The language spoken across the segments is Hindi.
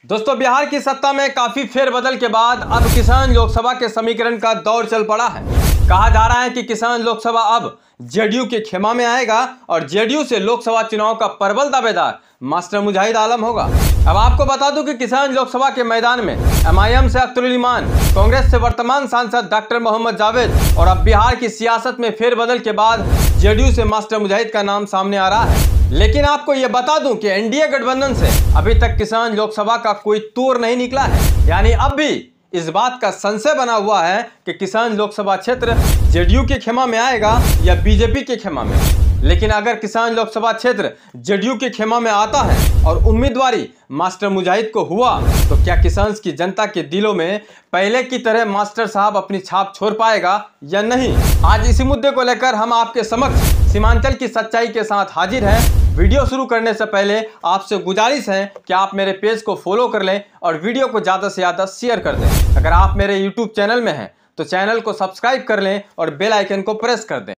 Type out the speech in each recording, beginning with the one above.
दोस्तों, बिहार की सत्ता में काफी फेरबदल के बाद अब किसान लोकसभा के समीकरण का दौर चल पड़ा है। कहा जा रहा है कि किसान लोकसभा अब जेडीयू के खेमा में आएगा और जेडीयू से लोकसभा चुनाव का प्रबल दावेदार मास्टर मुजाहिद आलम होगा। अब आपको बता दूं कि किसान लोकसभा के मैदान में एमआईएम से अख्तरुल इमान, कांग्रेस से वर्तमान सांसद डॉक्टर मोहम्मद जावेद और अब बिहार की सियासत में फेरबदल के बाद जेडीयू से मास्टर मुजाहिद का नाम सामने आ रहा है। लेकिन आपको यह बता दूं कि एनडीए गठबंधन से अभी तक किसान लोकसभा का कोई तोड़ नहीं निकला है। यानी अब भी इस बात का संशय बना हुआ है कि किसान लोकसभा क्षेत्र जेडीयू के खेमा में आएगा या बीजेपी के खेमा में। लेकिन अगर किसान लोकसभा क्षेत्र जेडीयू के खेमा में आता है और उम्मीदवारी मास्टर मुजाहिद को हुआ, तो क्या किसान की जनता के दिलों में पहले की तरह मास्टर साहब अपनी छाप छोड़ पाएगा या नहीं? आज इसी मुद्दे को लेकर हम आपके समक्ष सीमांचल की सच्चाई के साथ हाजिर हैं। वीडियो शुरू करने से पहले आपसे गुजारिश है कि आप मेरे पेज को फॉलो कर लें और वीडियो को ज़्यादा से ज़्यादा शेयर कर दें। अगर आप मेरे यूट्यूब चैनल में हैं तो चैनल को सब्सक्राइब कर लें और बेल आइकन को प्रेस कर दें।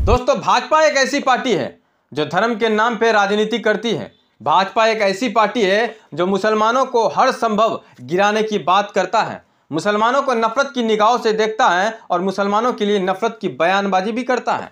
दोस्तों, भाजपा एक ऐसी पार्टी है जो धर्म के नाम पे राजनीति करती है। भाजपा एक ऐसी पार्टी है जो मुसलमानों को हर संभव गिराने की बात करता है, मुसलमानों को नफरत की निगाहों से देखता है और मुसलमानों के लिए नफरत की बयानबाजी भी करता है।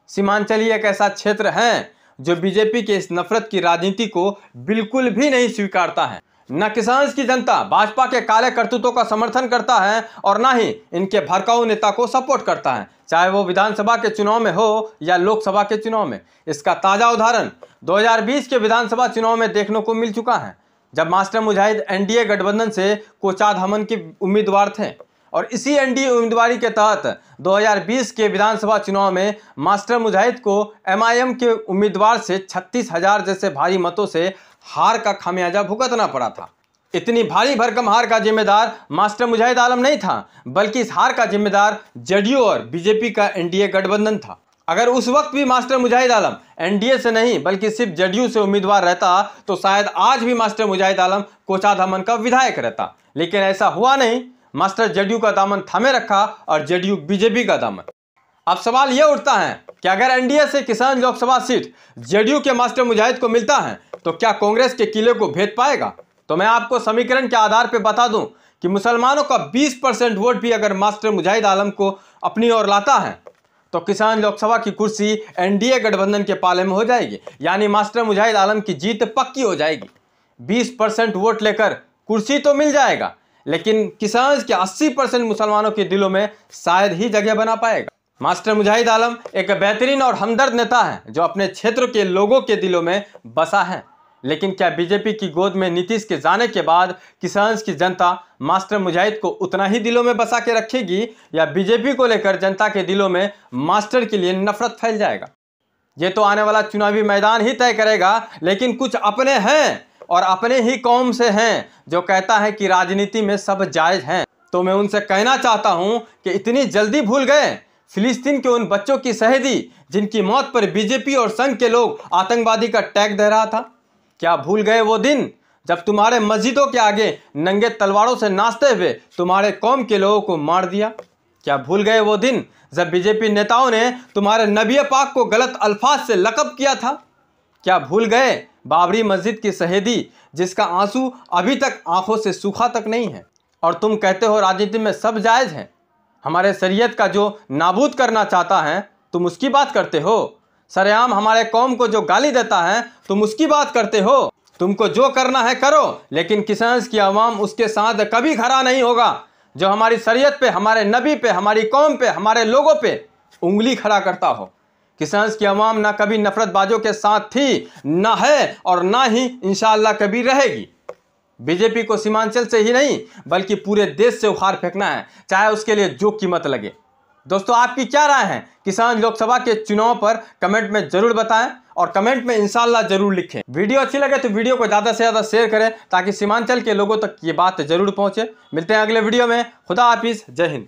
सीमांचली एक ऐसा क्षेत्र है जो बीजेपी के इस नफरत की राजनीति को बिल्कुल भी नहीं स्वीकारता है। न किसान की जनता भाजपा के काले करतूतों का समर्थन करता है और न ही इनके भड़काऊ नेता को सपोर्ट करता है, चाहे वो विधानसभा के चुनाव में हो या लोकसभा के चुनाव में। इसका ताज़ा उदाहरण 2020 के विधानसभा चुनाव में देखने को मिल चुका है, जब मास्टर मुजाहिद एनडीए गठबंधन से कोचाद हमन के उम्मीदवार थे और इसी एनडीए उम्मीदवारी के तहत 2020 के विधानसभा चुनाव में मास्टर मुजाहिद को एमआईएम के उम्मीदवार से 36,000 जैसे भारी मतों से हार का खामियाजा भुगतना पड़ा था। इतनी भारी भरकम हार का जिम्मेदार मास्टर मुजाहिद आलम नहीं था, बल्कि इस हार का जिम्मेदार जेडीयू और बीजेपी का एनडीए गठबंधन था। अगर उस वक्त भी मास्टर मुजाहिद आलम एनडीए से नहीं बल्कि सिर्फ जेडीयू से उम्मीदवार रहता तो शायद आज भी मास्टर मुजाहिद आलम कोचाद हमन का विधायक रहता। लेकिन ऐसा हुआ नहीं। मास्टर जेडीयू का दामन थामे रखा और जेडीयू बीजेपी का दामन। अब सवाल यह उठता है कि अगर एनडीए से किसान लोकसभा सीट जेडीयू के मास्टर मुजाहिद को मिलता है तो क्या कांग्रेस के किले को भेद पाएगा? तो मैं आपको समीकरण के आधार पर बता दूं कि मुसलमानों का 20% वोट भी अगर मास्टर मुजाहिद आलम को अपनी ओर लाता है तो किसान लोकसभा की कुर्सी एनडीए गठबंधन के पाले में हो जाएगी। यानी मास्टर मुजाहिद आलम की जीत पक्की हो जाएगी। 20% वोट लेकर कुर्सी तो मिल जाएगा, लेकिन किसान के 80% मुसलमानों के दिलों में शायद ही जगह बना पाएगा। मास्टर मुजाहिद आलम एक बेहतरीन और हमदर्द नेता है जो अपने क्षेत्र के लोगों के दिलों में बसा है। लेकिन क्या बीजेपी की गोद में नीतीश के जाने के बाद किसान की जनता मास्टर मुजाहिद को उतना ही दिलों में बसा के रखेगी या बीजेपी को लेकर जनता के दिलों में मास्टर के लिए नफरत फैल जाएगा? ये तो आने वाला चुनावी मैदान ही तय करेगा। लेकिन कुछ अपने हैं और अपने ही कौम से हैं जो कहता है कि राजनीति में सब जायज हैं। तो मैं उनसे कहना चाहता हूं कि इतनी जल्दी भूल गए फिलिस्तीन के उन बच्चों की शहीदी जिनकी मौत पर बीजेपी और संघ के लोग आतंकवादी का टैग दे रहा था? क्या भूल गए वो दिन जब तुम्हारे मस्जिदों के आगे नंगे तलवारों से नाचते हुए तुम्हारे कौम के लोगों को मार दिया? क्या भूल गए वो दिन जब बीजेपी नेताओं ने तुम्हारे नबी पाक को गलत अल्फाज से लक़ब किया था? क्या भूल गए बाबरी मस्जिद की शहीदी जिसका आंसू अभी तक आंखों से सूखा तक नहीं है? और तुम कहते हो राजनीति में सब जायज़ है। हमारे शरीयत का जो नाबूद करना चाहता है तुम उसकी बात करते हो। सरेआम हमारे कौम को जो गाली देता है तुम उसकी बात करते हो। तुमको जो करना है करो, लेकिन किसान की आवाम उसके साथ कभी खड़ा नहीं होगा जो हमारी शरीयत पे, हमारे नबी पे, हमारी कौम पे, हमारे लोगों पे उंगली खड़ा करता हो। किसान की आवाम ना कभी नफरतबाजों के साथ थी, ना है और ना ही इंशाअल्लाह कभी रहेगी। बीजेपी को सीमांचल से ही नहीं बल्कि पूरे देश से उखाड़ फेंकना है, चाहे उसके लिए जो कीमत लगे। दोस्तों, आपकी क्या राय है किसान लोकसभा के चुनाव पर? कमेंट में जरूर बताएं और कमेंट में इंशाअल्लाह जरूर लिखें। वीडियो अच्छी लगे तो वीडियो को ज़्यादा से ज़्यादा शेयर करें ताकि सीमांचल के लोगों तक ये बात जरूर पहुंचे। मिलते हैं अगले वीडियो में। खुदा हाफिज़, जय हिंद।